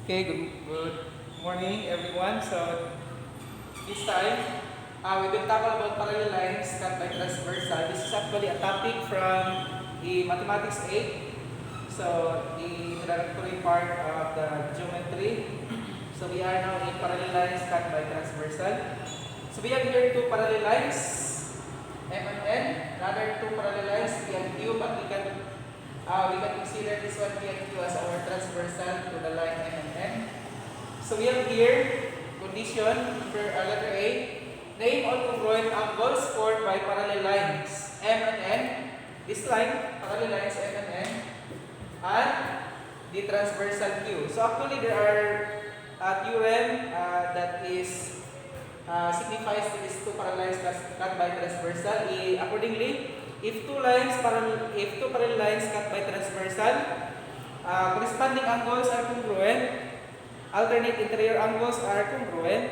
Okay, good morning everyone. So this time, we will talk about parallel lines cut by transversal. This is actually a topic from the Mathematics 8. So the introductory part of the geometry. So we are now in parallel lines cut by transversal. So we have here two parallel lines, M and N. Another two parallel lines, P and Q, but we can consider this one P and Q as our transversal to the line M and N. So we have here condition for letter A. Name all congruent angles formed by parallel lines M and N. This line, parallel lines M and N, and the transversal Q. So actually there are theorem that is signifies these two parallel lines cut by transversal. Accordingly, if two parallel lines cut by transversal, corresponding angles are congruent. Alternate interior angles are congruent.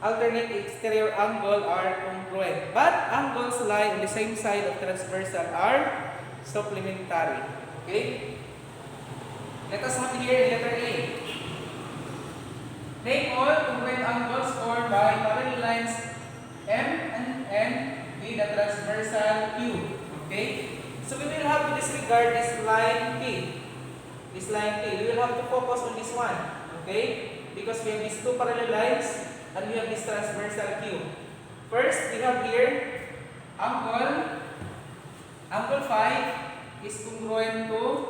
Alternate exterior angle are congruent. But angles lie on the same side of transversal are supplementary. Okay? Let us have here letter A. Name all congruent angles formed by parallel lines M and N with the transversal Q. Okay? So we will have to disregard this line P. This line P. We will have to focus on this one. Okay? Because we have these two parallel lines and we have this transversal Q. First, we have here angle 5 is congruent to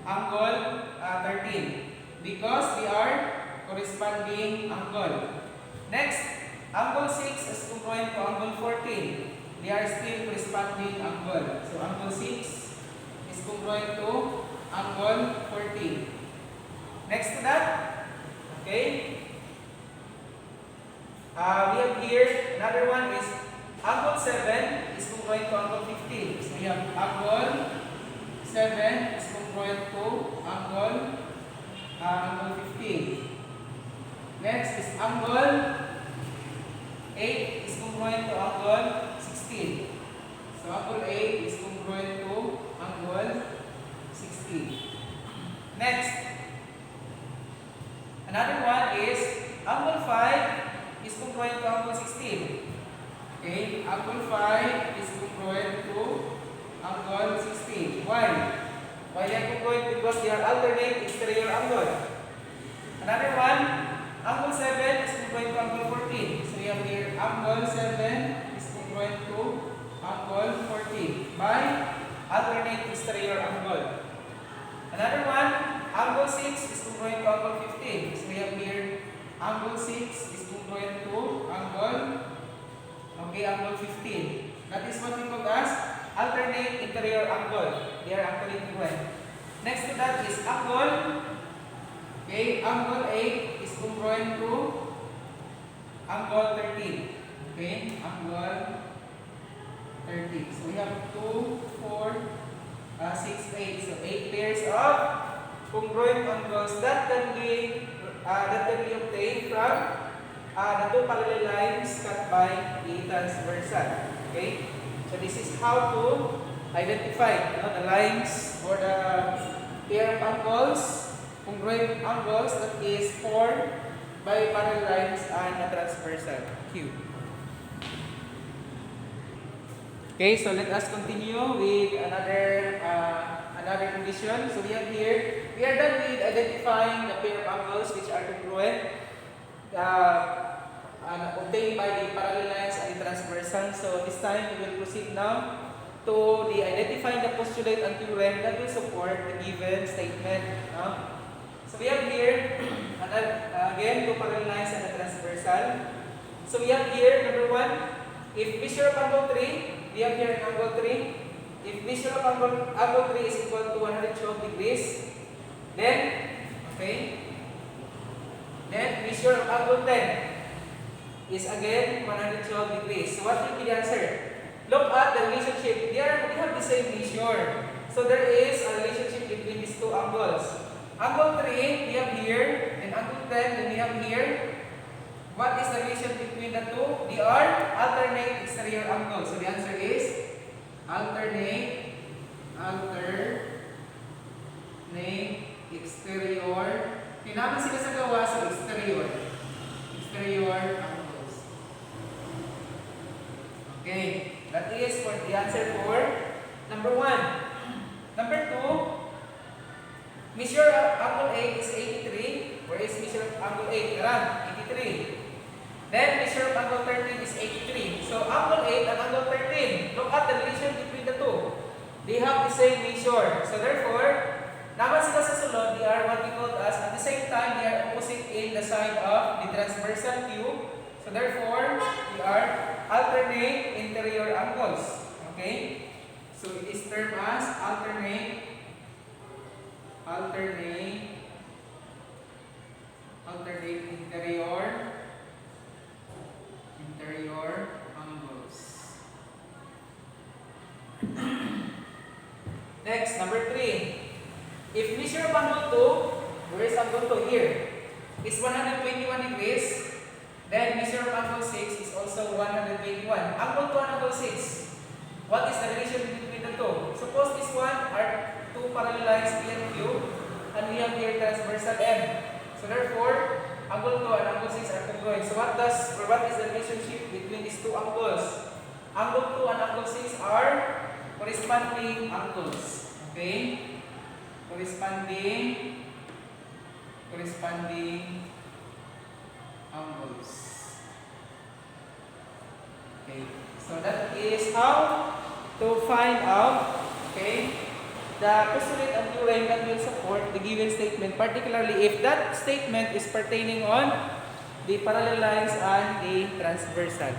angle 13 because they are corresponding angle. Next, angle 6 is congruent to angle 14. They are still corresponding angle. So angle 6 is congruent to angle 14. Next to that, okay, we have here another one is angle 7 is congruent to angle 15. So we have angle 7 is congruent to angle 15. Next is angle 8 is congruent to angle 16. So angle 8 is congruent to angle 16. Next, another one is angle 5 is congruent to angle 16. Okay, angle 5 is congruent to angle 16. Why? Why they are congruent? Because they are alternate exterior angle. Another one, angle 7 is congruent to angle 14. So we have here angle 7 is congruent to angle 14 by alternate exterior angle. Another one, angle 6 is congruent to angle 15. So we have here angle 6 is congruent to angle 15. That is what we call as alternate interior angle. They are actually congruent. Next to that is angle. Okay, angle 8 is congruent to angle 13. Okay, angle 13. So we have 2, 4, 6, 8. So 8 pairs of congruent angles that can be obtained from the two parallel lines cut by the transversal. Okay, so this is how to identify the lines or the pair of angles, congruent angles that is formed by parallel lines and the transversal Q. Okay, so let us continue with another condition. So we have here, we are done with identifying the pair of angles which are congruent obtained by the parallel lines and the transversal. So this time we will proceed now to the identifying the postulate and theorem that will support the given statement. So we have here again two parallel lines and the transversal. So we have here number 1, if measure of angle 3. We have here angle 3. If measure of angle 3 is equal to 112 degrees, then measure of angle 10 is again 112 degrees. So what will be the answer? Look at the relationship. They have the same measure. So there is a relationship between these two angles. Angle 3 we have here, and angle 10 then we have here. What is the relation between the two? They are alternate exterior angles. So the answer is alternate exterior naman sila sa gawa sa exterior. Exterior angles. Okay, that is for the answer for number 1. Number 2, measure of angle A is 83. Where is measure of angle A? Around 83. Then measure of angle 13 is 83. So angle 8 and angle 13. Look at the relation between the two. They have the same measure. So therefore, naman sila sa sulod, they are what we call as, at the same time, they are opposite in the side of the transversal cube. So therefore, they are alternate interior angles. Okay? So it is termed as alternate interior angles. Next, number 3. If measure of angle 2, where is angle 2 here, is 121 degrees, then measure of angle 6 is also 121. Angle 2 and angle 6, what is the relation between the two? Suppose this one are two parallel lines P and Q, and we have here transversal M. So therefore, angle 2 and angle 6 are congruent. So what is the relationship between these two angles? Angle 2 and angle 6 are corresponding angles. Okay? Corresponding angles. Okay, so that is how to find out, okay, the postulate and theorem that will support the given statement, particularly if that statement is pertaining on the parallel lines and the transversal.